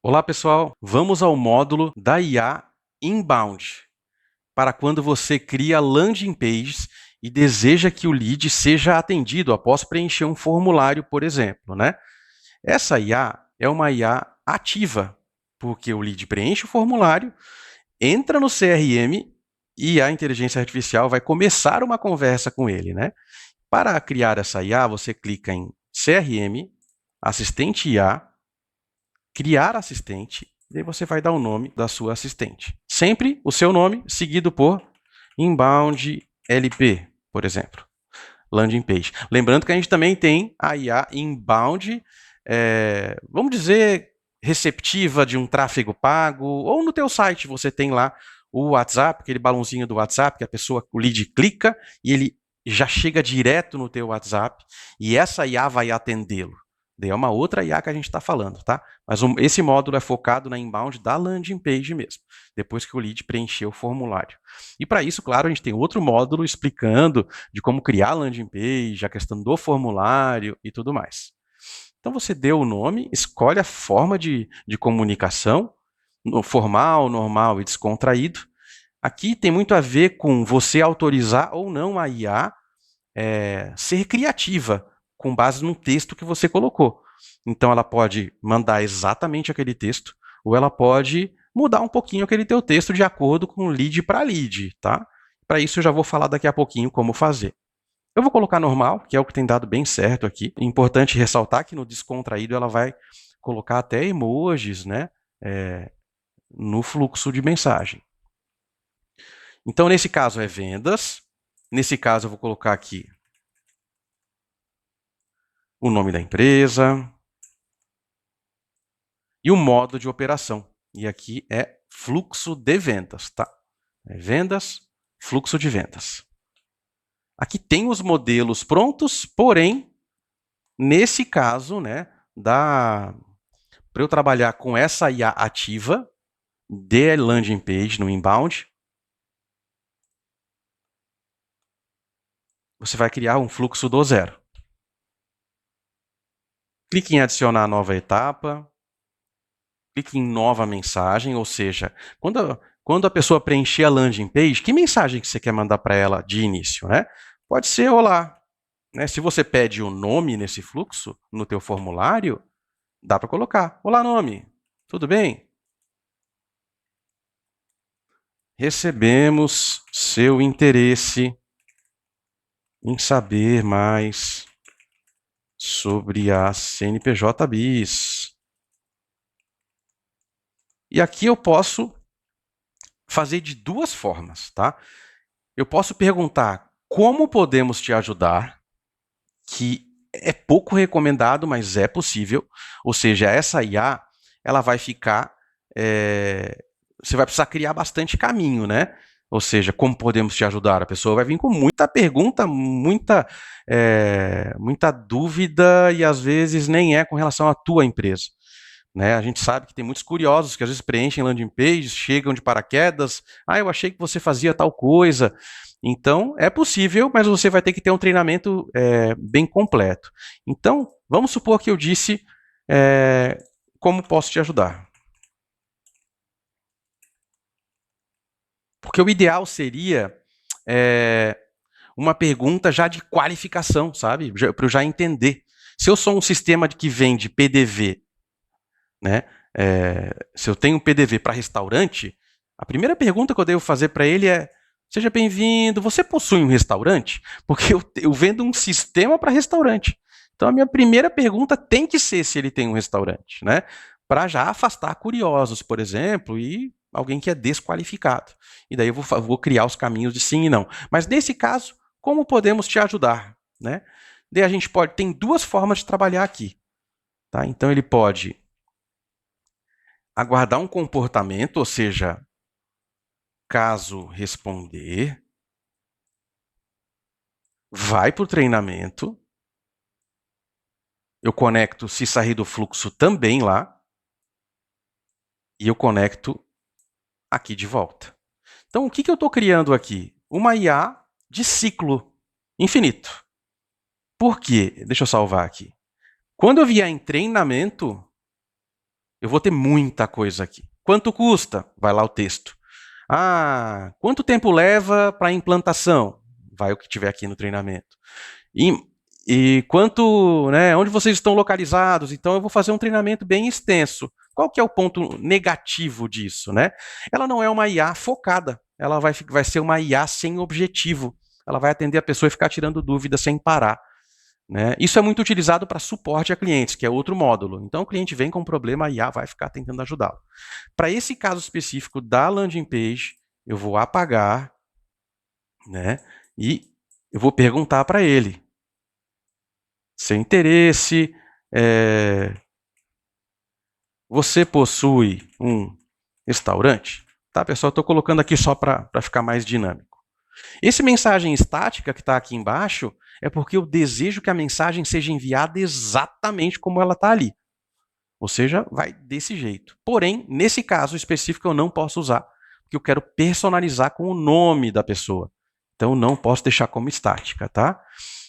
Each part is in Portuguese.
Olá, pessoal! Vamos ao módulo da IA Inbound, para quando você cria landing pages e deseja que o lead seja atendido após preencher um formulário, por exemplo, né? Essa IA é uma IA ativa, porque o lead preenche o formulário, entra no CRM e a inteligência artificial vai começar uma conversa com ele, né? Para criar essa IA, você clica em CRM, Assistente IA, Criar assistente, e aí você vai dar o nome da sua assistente. Sempre o seu nome, seguido por Inbound LP, por exemplo, landing page. Lembrando que a gente também tem a IA Inbound, vamos dizer, receptiva de um tráfego pago, ou no teu site você tem lá o WhatsApp, aquele balãozinho do WhatsApp, que a pessoa, o lead clica e ele já chega direto no teu WhatsApp, e essa IA vai atendê-lo. Daí é uma outra IA que a gente está falando, tá? Mas esse módulo é focado na inbound da landing page mesmo, depois que o lead preencheu o formulário. E para isso, claro, a gente tem outro módulo explicando de como criar landing page, a questão do formulário e tudo mais. Então você deu o nome, escolhe a forma de comunicação, formal, normal e descontraído. Aqui tem muito a ver com você autorizar ou não a IA ser criativa, com base num texto que você colocou. Então ela pode mandar exatamente aquele texto, ou ela pode mudar um pouquinho aquele teu texto de acordo com lead para lead, tá? Para isso eu já vou falar daqui a pouquinho como fazer. Eu vou colocar normal, que é o que tem dado bem certo aqui. Importante ressaltar que no descontraído ela vai colocar até emojis, né, no fluxo de mensagem. Então, nesse caso é vendas. Nesse caso eu vou colocar aqui o nome da empresa e o modo de operação. E aqui é fluxo de vendas, tá? É vendas, fluxo de vendas. Aqui tem os modelos prontos, porém, nesse caso, né, para eu trabalhar com essa IA ativa de landing page no inbound, você vai criar um fluxo do zero. Clique em adicionar nova etapa, clique em nova mensagem, ou seja, quando a pessoa preencher a landing page, que mensagem que você quer mandar para ela de início, né? Pode ser olá, né? Se você pede o nome nesse fluxo, no teu formulário, dá para colocar, olá nome, tudo bem? Recebemos seu interesse em saber mais sobre a CNPJ BIS. E aqui eu posso fazer de duas formas, tá? Eu posso perguntar como podemos te ajudar, que é pouco recomendado, mas é possível. Ou seja, essa IA, ela vai ficar... você vai precisar criar bastante caminho, né? Ou seja, como podemos te ajudar? A pessoa vai vir com muita pergunta, muita dúvida e às vezes nem é com relação à tua empresa. Né? A gente sabe que tem muitos curiosos que às vezes preenchem landing pages, chegam de paraquedas, eu achei que você fazia tal coisa. Então, é possível, mas você vai ter que ter um treinamento bem completo. Então, vamos supor que eu disse como posso te ajudar. Porque o ideal seria uma pergunta já de qualificação, sabe? Para eu já entender. Se eu sou um sistema que vende PDV, né? Se eu tenho um PDV para restaurante, a primeira pergunta que eu devo fazer para ele é: seja bem-vindo, você possui um restaurante? Porque eu vendo um sistema para restaurante. Então a minha primeira pergunta tem que ser se ele tem um restaurante, né? Para já afastar curiosos, por exemplo, e alguém que é desqualificado. E daí eu vou criar os caminhos de sim e não. Mas nesse caso, como podemos te ajudar, né? Daí a gente tem duas formas de trabalhar aqui, tá? Então ele pode aguardar um comportamento, ou seja, caso responder, vai para o treinamento, eu conecto se sair do fluxo também lá, e eu conecto aqui de volta. Então, o que eu estou criando aqui? Uma IA de ciclo infinito. Por quê? Deixa eu salvar aqui. Quando eu vier em treinamento, eu vou ter muita coisa aqui. Quanto custa? Vai lá o texto. Quanto tempo leva para a implantação? Vai o que tiver aqui no treinamento. E quanto, né, onde vocês estão localizados? Então eu vou fazer um treinamento bem extenso. Qual que é o ponto negativo disso, né? Ela não é uma IA focada, ela vai ser uma IA sem objetivo. Ela vai atender a pessoa e ficar tirando dúvidas sem parar. Né? Isso é muito utilizado para suporte a clientes, que é outro módulo. Então o cliente vem com um problema, a IA vai ficar tentando ajudá-lo. Para esse caso específico da landing page, eu vou apagar, né? E eu vou perguntar para ele. Seu interesse, você possui um restaurante? Tá, pessoal? Estou colocando aqui só para ficar mais dinâmico. Esse mensagem estática que está aqui embaixo é porque eu desejo que a mensagem seja enviada exatamente como ela está ali. Ou seja, vai desse jeito. Porém, nesse caso específico eu não posso usar, porque eu quero personalizar com o nome da pessoa. Então, não posso deixar como estática, tá?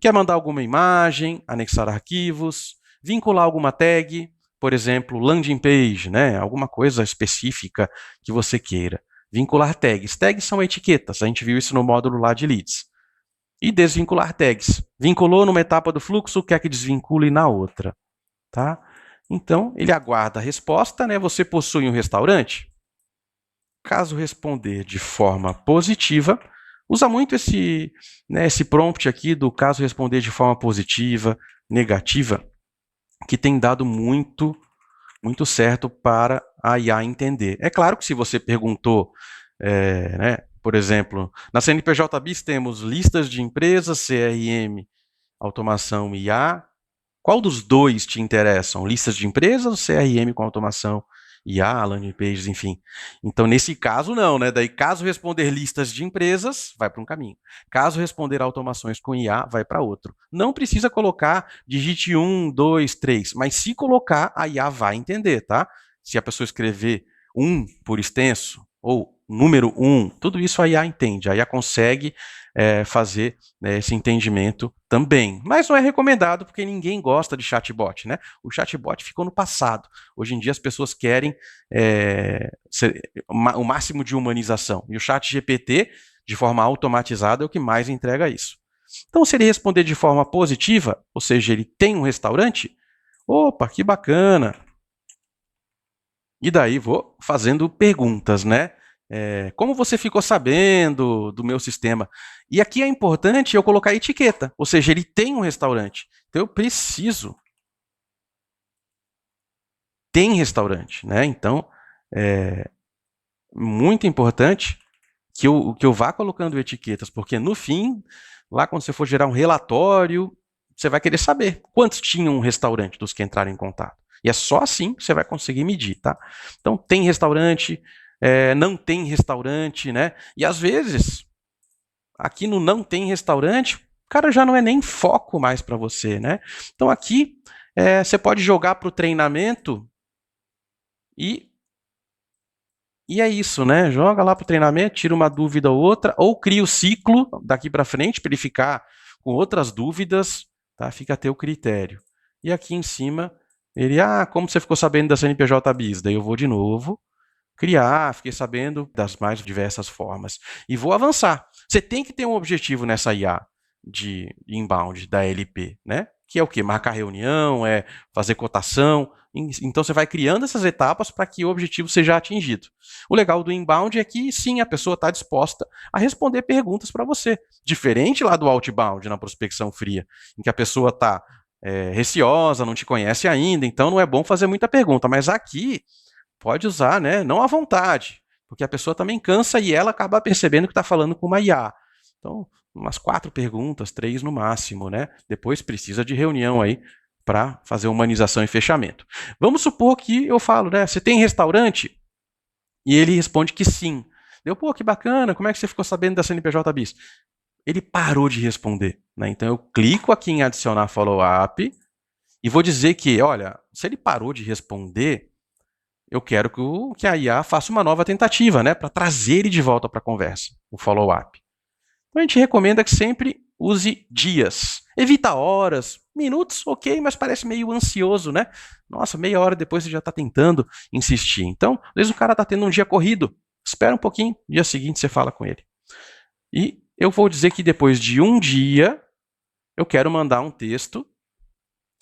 Quer mandar alguma imagem, anexar arquivos, vincular alguma tag, por exemplo, landing page, né? Alguma coisa específica que você queira. Vincular tags. Tags são etiquetas, a gente viu isso no módulo lá de leads. E desvincular tags. Vinculou numa etapa do fluxo, quer que desvincule na outra. Tá? Então, ele aguarda a resposta, né? Você possui um restaurante? Caso responder de forma positiva, usa muito esse prompt aqui do caso responder de forma positiva, negativa, que tem dado muito certo para a IA entender. É claro que se você perguntou, por exemplo, na CNPJ BIS temos listas de empresas, CRM, automação IA. Qual dos dois te interessam? Listas de empresas ou CRM com automação, IA, landing pages, enfim. Então, nesse caso, não, né? Daí, caso responder listas de empresas, vai para um caminho. Caso responder automações com IA, vai para outro. Não precisa colocar digite 1, 2, 3, mas se colocar, a IA vai entender, tá? Se a pessoa escrever 1 por extenso, ou número 1, tudo isso a IA entende. A IA consegue fazer esse entendimento também. Mas não é recomendado porque ninguém gosta de chatbot, né? O chatbot ficou no passado. Hoje em dia as pessoas querem o máximo de humanização. E o chat GPT, de forma automatizada, é o que mais entrega isso. Então, se ele responder de forma positiva, ou seja, ele tem um restaurante, opa, que bacana. E daí vou fazendo perguntas, né? Como você ficou sabendo do meu sistema? E aqui é importante eu colocar a etiqueta, ou seja, ele tem um restaurante. Então eu preciso. Tem restaurante, né? Então é muito importante que eu vá colocando etiquetas, porque no fim, lá quando você for gerar um relatório, você vai querer saber quantos tinham um restaurante dos que entraram em contato. E é só assim que você vai conseguir medir, tá? Então tem restaurante, não tem restaurante, né? E às vezes, aqui no não tem restaurante, o cara já não é nem foco mais para você, né? Então aqui você pode jogar para o treinamento e é isso, né? Joga lá para o treinamento, tira uma dúvida ou outra, ou cria o ciclo daqui para frente para ele ficar com outras dúvidas, tá? Fica a teu critério. E aqui em cima, ele, como você ficou sabendo da CNPJ BIS? Daí eu vou de novo criar, fiquei sabendo das mais diversas formas. E vou avançar. Você tem que ter um objetivo nessa IA de inbound, da LP, né? Que é o quê? Marcar reunião, fazer cotação. Então você vai criando essas etapas para que o objetivo seja atingido. O legal do inbound é que sim, a pessoa está disposta a responder perguntas para você. Diferente lá do outbound, na prospecção fria, em que a pessoa está receosa, não te conhece ainda, então não é bom fazer muita pergunta. Mas aqui pode usar, né? Não à vontade, porque a pessoa também cansa e ela acaba percebendo que está falando com uma IA. Então, umas 4 perguntas, 3 no máximo, né? Depois precisa de reunião aí para fazer humanização e fechamento. Vamos supor que eu falo, né? Você tem restaurante? E ele responde que sim. Eu, pô, que bacana, como é que você ficou sabendo da CNPJ BIS? Ele parou de responder, né? Então eu clico aqui em adicionar follow-up e vou dizer que, olha, se ele parou de responder, eu quero que a IA faça uma nova tentativa, né, para trazer ele de volta para a conversa, o follow-up. Então a gente recomenda que sempre use dias. Evita horas, minutos, ok, mas parece meio ansioso, né? Nossa, meia hora depois você já está tentando insistir. Então, às vezes o cara está tendo um dia corrido, espera um pouquinho, dia seguinte você fala com ele. E eu vou dizer que depois de um dia, eu quero mandar um texto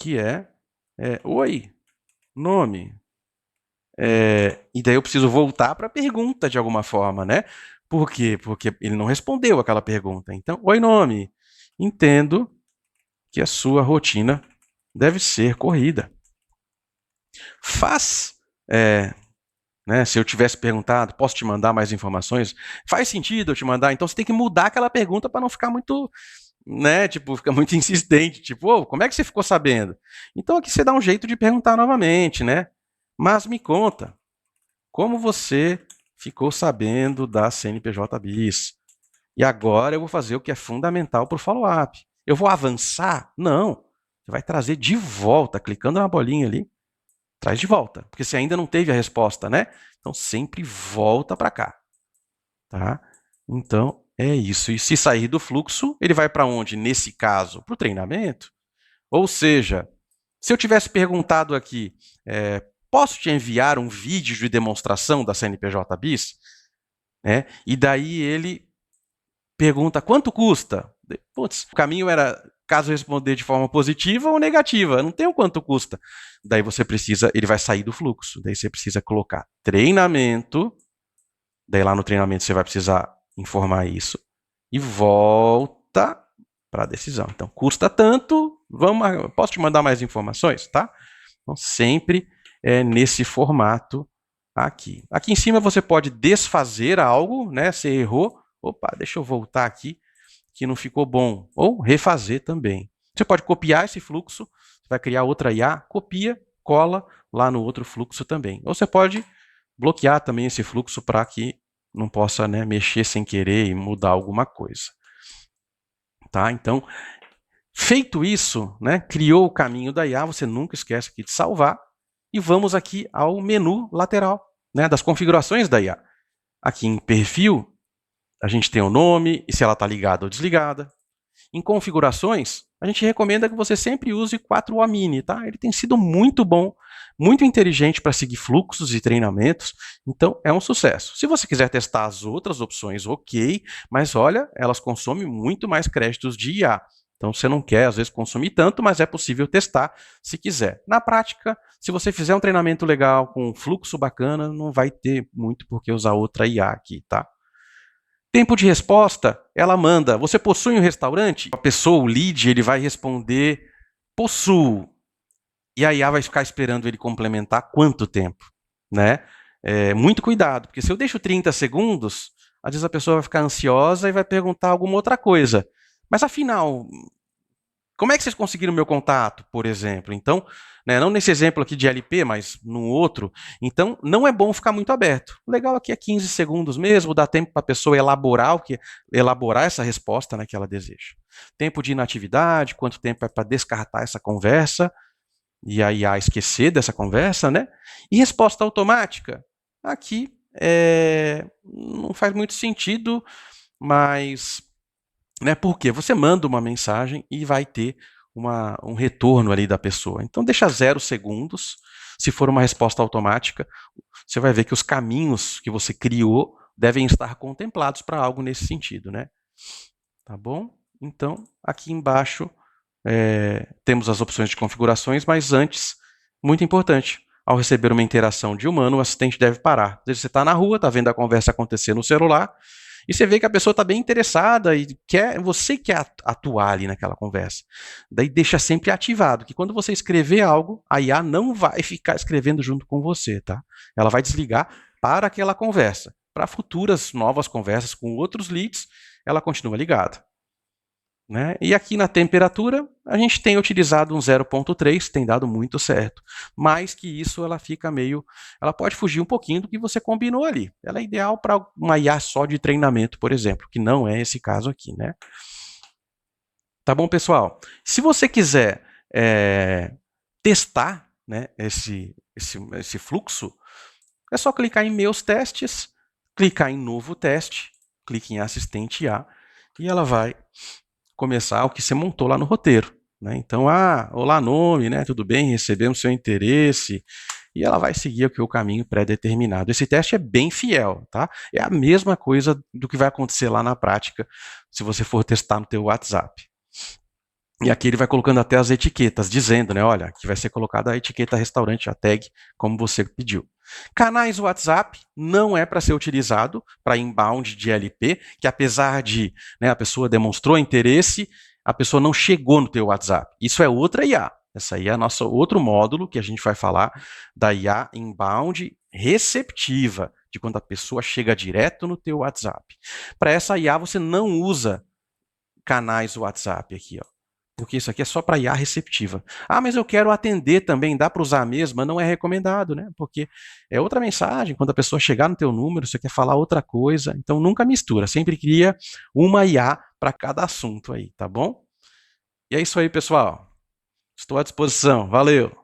que oi, nome. E daí eu preciso voltar para a pergunta de alguma forma, né? Por quê? Porque ele não respondeu aquela pergunta. Então, oi, nome. Entendo que a sua rotina deve ser corrida. Faz, né, se eu tivesse perguntado, posso te mandar mais informações? Faz sentido eu te mandar? Então você tem que mudar aquela pergunta para não ficar muito, né, tipo, fica muito insistente, tipo, oh, como é que você ficou sabendo? Então aqui você dá um jeito de perguntar novamente, né? Mas me conta, como você ficou sabendo da CNPJ Bis? E agora eu vou fazer o que é fundamental para o follow-up. Eu vou avançar? Não. Você vai trazer de volta, clicando na bolinha ali, traz de volta, porque você ainda não teve a resposta, né? Então sempre volta para cá, tá? Então é isso. E se sair do fluxo, ele vai para onde? Nesse caso, para o treinamento. Ou seja, se eu tivesse perguntado aqui, posso te enviar um vídeo de demonstração da CNPJ Bis? E daí ele pergunta quanto custa? Putz, o caminho era caso responder de forma positiva ou negativa, não tem o quanto custa. Daí você precisa, ele vai sair do fluxo, daí você precisa colocar treinamento, daí lá no treinamento você vai precisar informar isso e volta para a decisão. Então, custa tanto, posso te mandar mais informações, tá? Então, sempre nesse formato aqui. Aqui em cima você pode desfazer algo, né? Você errou, opa, deixa eu voltar aqui, que não ficou bom, ou refazer também. Você pode copiar esse fluxo, você vai criar outra IA, copia, cola lá no outro fluxo também. Ou você pode bloquear também esse fluxo para que não possa, né, mexer sem querer e mudar alguma coisa. Tá? Então, feito isso, né, criou o caminho da IA, você nunca esquece aqui de salvar, e vamos aqui ao menu lateral, né, das configurações da IA. Aqui em perfil, a gente tem o nome e se ela está ligada ou desligada. Em configurações, a gente recomenda que você sempre use 4O Mini, tá? Ele tem sido muito bom, muito inteligente para seguir fluxos e treinamentos, então é um sucesso. Se você quiser testar as outras opções, ok, mas olha, elas consomem muito mais créditos de IA. Então você não quer, às vezes, consumir tanto, mas é possível testar se quiser. Na prática, se você fizer um treinamento legal, com um fluxo bacana, não vai ter muito por que usar outra IA aqui, tá? Tempo de resposta, ela manda, você possui um restaurante? A pessoa, o lead, ele vai responder, possuo. E a IA vai ficar esperando ele complementar quanto tempo, né? Muito cuidado, porque se eu deixo 30 segundos, às vezes a pessoa vai ficar ansiosa e vai perguntar alguma outra coisa. Mas afinal, como é que vocês conseguiram o meu contato, por exemplo? Então, né, não nesse exemplo aqui de LP, mas no outro. Então, não é bom ficar muito aberto. O legal aqui é 15 segundos mesmo, dá tempo para a pessoa elaborar essa resposta, né, que ela deseja. Tempo de inatividade, quanto tempo é para descartar essa conversa e a IA esquecer dessa conversa, né? E resposta automática. Aqui não faz muito sentido, mas né? Porque você manda uma mensagem e vai ter um retorno ali da pessoa. Então deixa 0 segundos. Se for uma resposta automática, você vai ver que os caminhos que você criou devem estar contemplados para algo nesse sentido, né? Tá bom? Então, aqui embaixo temos as opções de configurações, mas antes, muito importante, ao receber uma interação de humano, o assistente deve parar. Às vezes você está na rua, está vendo a conversa acontecer no celular, e você vê que a pessoa está bem interessada e você quer atuar ali naquela conversa. Daí deixa sempre ativado, que quando você escrever algo, a IA não vai ficar escrevendo junto com você, tá? Ela vai desligar para aquela conversa. Para futuras novas conversas com outros leads, ela continua ligada. Né? E aqui na temperatura, a gente tem utilizado um 0.3, tem dado muito certo. Mais que isso, ela pode fugir um pouquinho do que você combinou ali. Ela é ideal para uma IA só de treinamento, por exemplo, que não é esse caso aqui, né? Tá bom, pessoal? Se você quiser testar, né, esse fluxo, é só clicar em Meus Testes, clicar em Novo Teste, clique em Assistente IA, e ela vai começar o que você montou lá no roteiro. né? Então, olá nome, né? Tudo bem? Recebemos seu interesse. E ela vai seguir aqui o caminho pré-determinado. Esse teste é bem fiel, tá? É a mesma coisa do que vai acontecer lá na prática, se você for testar no teu WhatsApp. E aqui ele vai colocando até as etiquetas, dizendo, né, olha, aqui vai ser colocada a etiqueta restaurante, a tag, como você pediu. Canais WhatsApp não é para ser utilizado para inbound de LP, que apesar de, né, a pessoa demonstrou interesse, a pessoa não chegou no teu WhatsApp. Isso é outra IA. Essa aí é nosso outro módulo que a gente vai falar da IA inbound receptiva, de quando a pessoa chega direto no teu WhatsApp. Para essa IA você não usa canais WhatsApp aqui, ó. Porque isso aqui é só para IA receptiva. Ah, mas eu quero atender também, dá para usar a mesma? Não é recomendado, né? Porque é outra mensagem, quando a pessoa chegar no teu número, você quer falar outra coisa, então nunca mistura, sempre cria uma IA para cada assunto aí, tá bom? E é isso aí, pessoal. Estou à disposição. Valeu!